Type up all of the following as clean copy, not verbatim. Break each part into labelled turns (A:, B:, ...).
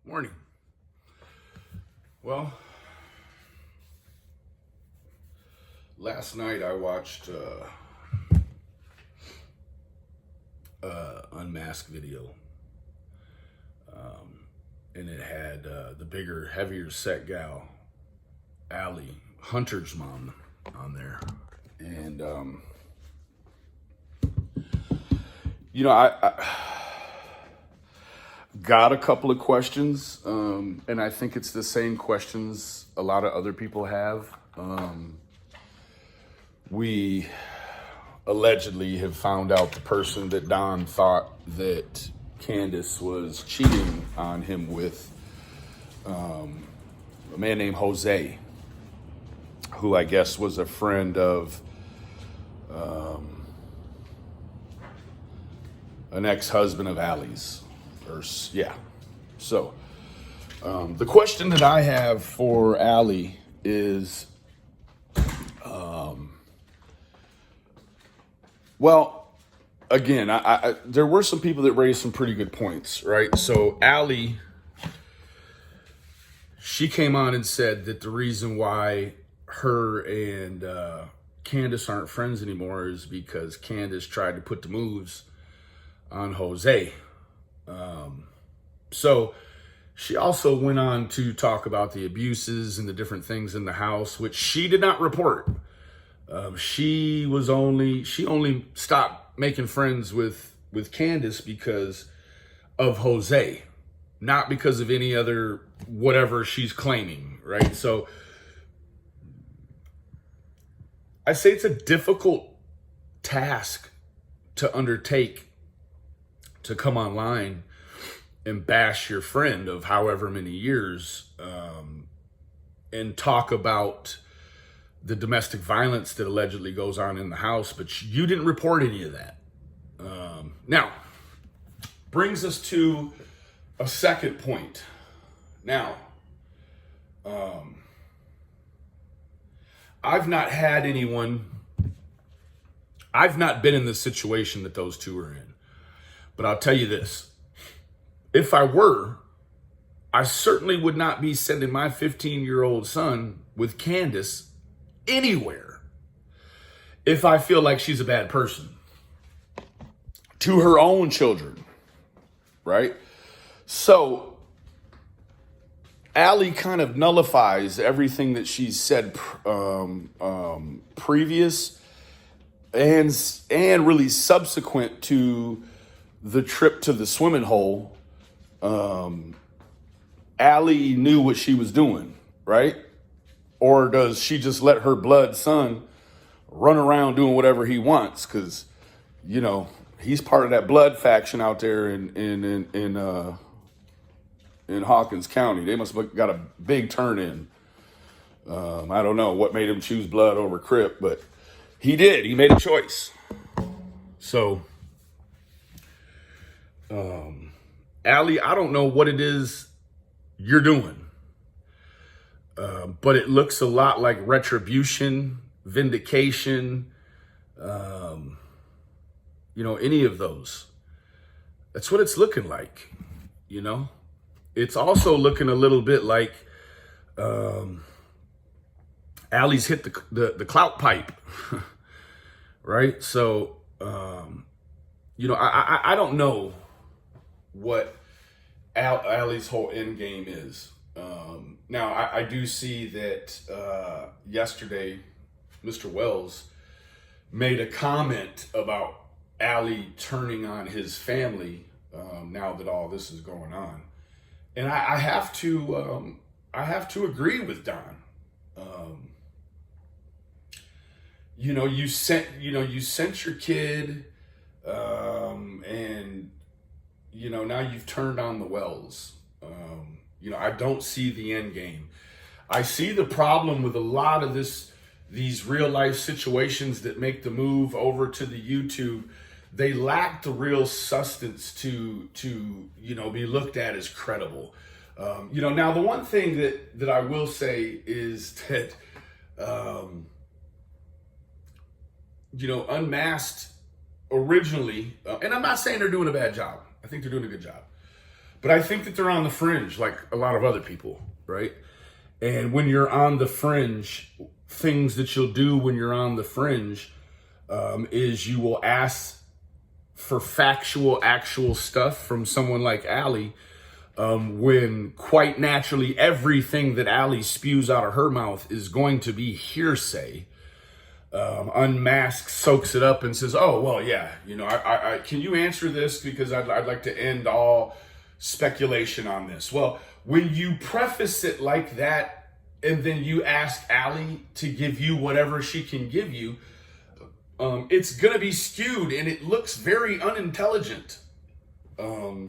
A: Morning. Well, last night I watched Unmasked video, and it had the bigger, heavier set gal, Allie, Hunter's mom, on there. And, I got a couple of questions, and I think it's the same questions a lot of other people have. We allegedly have found out the person that Don thought that Candace was cheating on him with, a man named Jose, who I guess was a friend of an ex-husband of Allie's. Yeah. So, the question that I have for Allie is, well, again, I there were some people that raised some pretty good points, right? So Allie, she came on and said that the reason why her and Candace aren't friends anymore is because Candace tried to put the moves on Jose. So she also went on to talk about the abuses and the different things in the house, which she did not report. She only stopped making friends with Candace because of Jose, not because of any other whatever she's claiming, right? So I say it's a difficult task to undertake, to come online and bash your friend of however many years, and talk about the domestic violence that allegedly goes on in the house, but you didn't report any of that. Now, brings us to a second point. Now, I've not been in the situation that those two are in, but I'll tell you this. If I were, I certainly would not be sending my 15-year-old son with Candace anywhere if I feel like she's a bad person to her own children, right? So Allie kind of nullifies everything that she's said previous and really subsequent to the trip to the swimming hole. Allie knew what she was doing, right? Or does she just let her blood son run around doing whatever he wants? Because, he's part of that blood faction out there in Hawkins County. They must have got a big turn in. I don't know what made him choose blood over Crip, but he did. He made a choice. So, Allie, I don't know what it is you're doing, but it looks a lot like retribution, vindication, any of those. That's what it's looking like, It's also looking a little bit like Allie's hit the clout pipe, right? So, I don't know what Allie's whole end game is. Now, I do see that yesterday, Mr. Wells made a comment about Allie turning on his family now that all this is going on, and I have to agree with Don. You sent your kid, and now you've turned on the Wells. I don't see the end game. I see the problem with a lot of these real life situations that make the move over to the YouTube. They lack the real substance to be looked at as credible. Now the one thing that I will say is that, Unmasked originally, and I'm not saying they're doing a bad job. I think they're doing a good job. But I think that they're on the fringe, like a lot of other people, right? And when you're on the fringe, things that you'll do when you're on the fringe is you will ask for factual, actual stuff from someone like Allie, when quite naturally everything that Allie spews out of her mouth is going to be hearsay. Unmasks, soaks it up, and says, "Oh, well, yeah, you know, I can you answer this because I'd like to end all speculation on this." Well, when you preface it like that, and then you ask Allie to give you whatever she can give you, it's gonna be skewed, and it looks very unintelligent.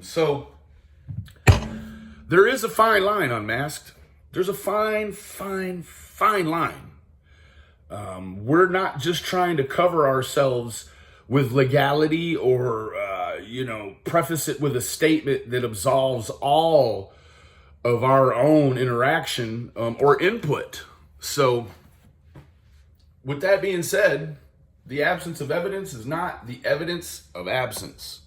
A: So there is a fine line, Unmasked. There's a fine line. We're not just trying to cover ourselves with legality or, preface it with a statement that absolves all of our own interaction or input. So, with that being said, the absence of evidence is not the evidence of absence.